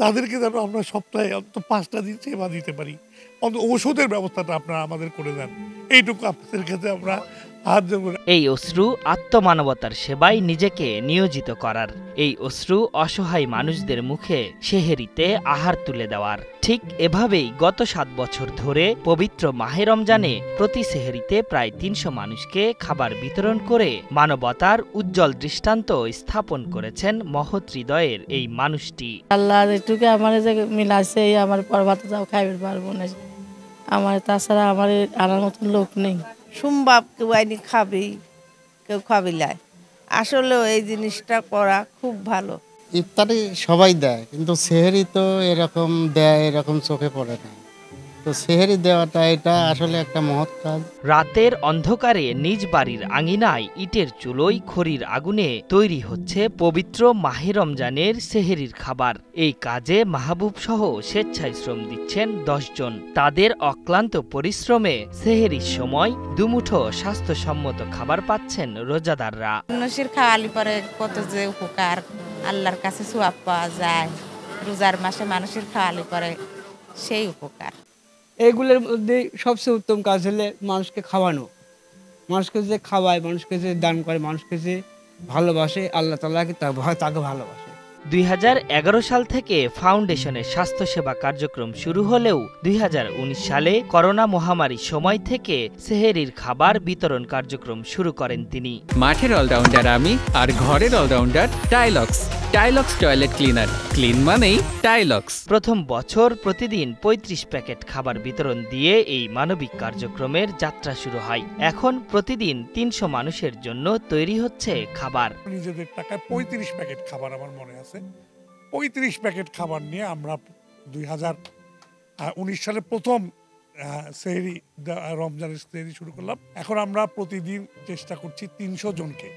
তাদেরকে যেন আমরা সপ্তাহে অন্তত ৫টা দিন সেবা দিতে পারি, অন্তত ওষুধের ব্যবস্থাটা আপনারা আমাদের করে দেন, এইটুকু আপনাদের কাছে আমরা হাত জোড় করে। এই অশ্রু আত্মমানবতার সেবায় নিজেকে নিয়োজিত করার, এই অশ্রু অসহায় মানুষদের মুখে সেহেরিতে আহার তুলে দেওয়ার। ঠিক এভাবেই গত ৭ বছর ধরে পবিত্র মাহে রমজানে প্রতি সেহেরিতে প্রায় ৩০০ মানুষকে খাবার বিতরণ করে মানবতার উজ্জ্বল দৃষ্টান্ত স্থাপন করেছেন মহৎ হৃদয়ের এই মানুষটি। আল্লাহ যেটুকু আমার যে মিলাইছে আমার পরবাত যাও খাইবে পারবো না, আমার তাছাড়া আমার আনার মতন লোক নেই। সম্ভব কেউ আইনি খাবেই, কেউ খাবিলায়। আসলে এই জিনিসটা করা খুব ভালো। ইফতারি সবাই দেয়, কিন্তু সেহেরি তো এরকম দেয় এরকম চোখে পড়ে না। তো সেহেরি দেওয়াটা এটা আসলে একটা মহৎ কাজ। রাতের অন্ধকারে নিজ বাড়ির আঙিনায় ইটের চুলোয় খড়ির আগুনে তৈরি হচ্ছে পবিত্র মাহে রমজানের সেহেরির খাবার। এই কাজে মাহবুব সহ স্বেচ্ছায় শ্রম দিচ্ছেন ১০ জন। তাদের অক্লান্ত পরিশ্রমে সেহেরির সময় দুমুঠো স্বাস্থ্যসম্মত খাবার পাচ্ছেন রোজাদাররা। মানুষের খাওয়ালি পরে কত যে উপকার, আল্লাহর কাছে সোয়াব পাওয়া যায়। রোজার মাসে মানুষের খাওয়ালি পরে সেই উপকার। এইগুলোর মধ্যে সবচেয়ে উত্তম কাজ হলে মানুষকে খাওয়ানো, মানুষকে যে খাওয়ায়, মানুষকে যে দান করে, মানুষকে যে ভালোবাসে, আল্লাহ তাআলাকে তাকে ভালোবাসে। ২০১১ সাল থেকে ফাউন্ডেশনের স্বাস্থ্যসেবা কার্যক্রম শুরু হলেও ২০১৯ সালে করোনা মহামারীর সময় থেকে সেহেরির খাবার বিতরণ কার্যক্রম শুরু করেন তিনি। মাঠের অলরাউন্ডার আমি, আর ঘরের all rounder Tilex. Tilex toilet cleaner, clean মানেই টাইলক্স। প্রথম বছর প্রতিদিন ৩৫ প্যাকেট খাবার বিতরণ দিয়ে এই মানবিক কার্যক্রমের যাত্রা শুরু হয়। এখন প্রতিদিন ৩০০ মানুষের জন্য তৈরি হচ্ছে খাবার। নিজেদের টাকায় ৩৫ প্যাকেট খাবার আমার মনে আছে। ৩৫ প্যাকেট খাবার নিয়ে আমরা ২০১৯ সালে প্রথম সেহরি রমজানের সেহরি শুরু করলাম। এখন আমরা প্রতিদিন চেষ্টা করছি ৩০০ জনকে,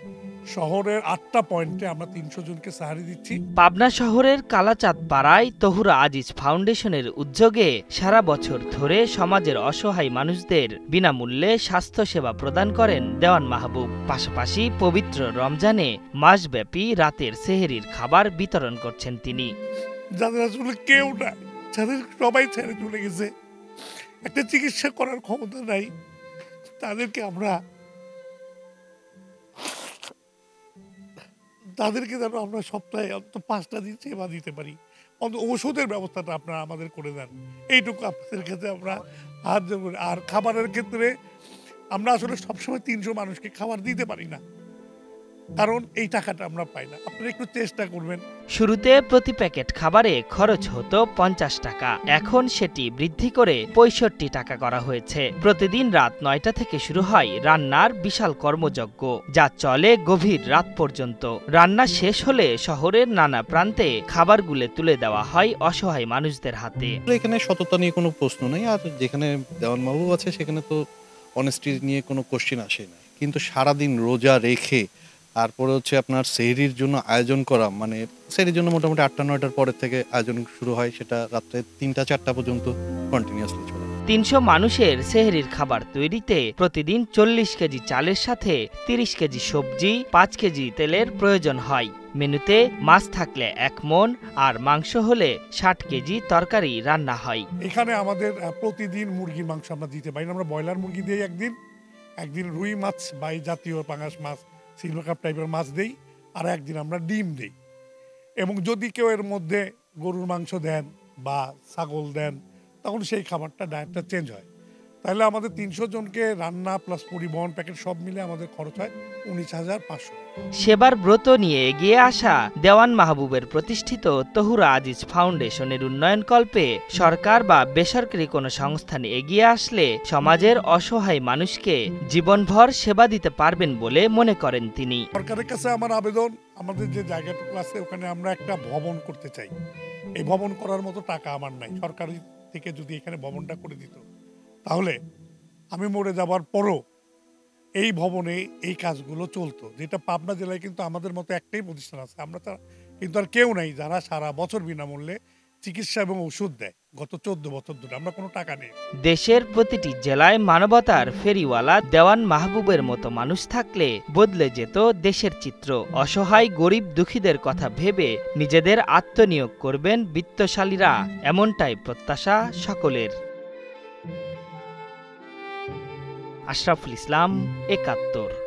শহরের ৮টা পয়েন্টে আমরা ৩০০ জনকে সাহারি দিচ্ছি। পাবনা শহরের কালাচাঁদ পাড়ায় তহুরা আজিজ ফাউন্ডেশনের উদ্যোগে সারা বছর ধরে সমাজের অসহায় মানুষদের বিনামূল্যে স্বাস্থ্যসেবা প্রদান করেন দেওয়ান মাহবুব। পাশাপাশি পবিত্র রমজানে মাসব্যাপী রাতের সেহরির খাবার বিতরণ করছেন তিনি। যাদের আসলে কেউ নাই, যাদের সবাই ছেড়ে চলে গেছে, একটা চিকিৎসা করার ক্ষমতা নাই, তাদেরকে যেন আমরা সপ্তাহে অন্তত ৫টা দিন সেবা দিতে পারি, অন্তত ওষুধের ব্যবস্থাটা আপনারা আমাদের করে দেন, এইটুকু আপনাদের কাছে আমরা হাত জোড় করি। আর খাবারের ক্ষেত্রে আমরা আসলে সবসময় ৩০০ মানুষকে খাবার দিতে পারি না, কারণ এই টাকাটা আমরা পাই না। আপনারা একটু চেষ্টা করবেন। শুরুতে প্রতি প্যাকেট খাবারে খরচ হতো ৫০ টাকা, এখন সেটি বৃদ্ধি করে ৬৫ টাকা করা হয়েছে। প্রতিদিন রাত ৯টা থেকে শুরু হয় রান্নার বিশাল কর্মযজ্ঞ, যা চলে গভীর রাত পর্যন্ত। রান্না শেষ হলে শহরের নানা প্রান্তে খাবারগুলো তুলে দেওয়া হয় অসহায় মানুষদের হাতে। এখানে সততা নিয়ে কোনো প্রশ্ন নেই, আর যেখানে দেওয়ান মাহবুব আছে সেখানে তো অনেস্টি নিয়ে কোনো কোশ্চেন আসে না। কিন্তু সারাদিন রোজা রেখে তারপরে হচ্ছে আপনার সেহরির জন্য আয়োজন করা, মানে সেহরির জন্য মোটামুটি ৮টা-৯টার পরের থেকে আয়োজন শুরু হয়, সেটা রাত্রে ৩টা-৪টা পর্যন্ত কন্টিনিউয়াসলি চলে। ৩০০ মানুষের সেহরির খাবার তৈরিতে প্রতিদিন ৪০ কেজি চালের সাথে ৩০ কেজি সবজি, ৫ কেজি তেলের প্রয়োজন হয়। মেনুতে মাছ থাকলে ১ মণ আর মাংস হলে ৬০ কেজি তরকারি রান্না হয়। এখানে আমাদের প্রতিদিন মুরগির মাংস আমরা দিতে পারি না। আমরা ব্রয়লার মুরগি দিই একদিন রুই মাছ বা এই জাতীয় পাঙাশ মাছ, সিলভার কাপ টাইপের মাছ দেই, আর একদিন আমরা ডিম দেই। এবং যদি কেউ এর মধ্যে গরুর মাংস দেন বা ছাগল দেন, তখন সেই খাবারটা ডায়েটটা চেঞ্জ হয়। তাহলে আমাদের ৩০০ জনকে রান্না প্লাস পরিবহন প্যাকেট সব মিলে আমাদের খরচ হয় ১৯,৫০০। সেবার ব্রত নিয়ে এগিয়ে আসা দেওয়ান মাহবুবের প্রতিষ্ঠিত তহুরা আজিজ ফাউন্ডেশনের উন্নয়নকল্পে সরকার বা বেসরকারি কোনো সংস্থান এগিয়ে আসলে সমাজের অসহায় মানুষকে জীবনভর সেবা দিতে পারবেন বলে মনে করেন তিনি। সরকারের কাছে আমার আবেদন, আমাদের যে জায়গাটুকু আছে ওখানে আমরা একটা ভবন করতে চাই। এই ভবন করার মতো টাকা আমার নাই। সরকারি থেকে যদি এখানে ভবনটা করে দিত, তাহলে আমি মরে যাবার পরও এই ভবনে এই কাজগুলো চলতো। যেটা পাবনা জেলায় কিন্তু আমাদের মতো একটাই প্রতিষ্ঠান আছে, আমরা কিন্তু আর কেউ নাই যারা সারা বছর বিনামূল্যে চিকিৎসা এবং ওষুধ দেয় গত 14 বছর ধরে। আমরা কোনো টাকা নেই। দেশের প্রতিটি জেলায় মানবতার ফেরিওয়ালা দেওয়ান মাহবুবের মতো মানুষ থাকলে বদলে যেত দেশের চিত্র। অসহায় গরিব দুঃখীদের কথা ভেবে নিজেদের আত্মনিয়োগ করবেন বিত্তশালীরা, এমনটাই প্রত্যাশা সকলের। আশরাফুল ইসলাম, ৭১।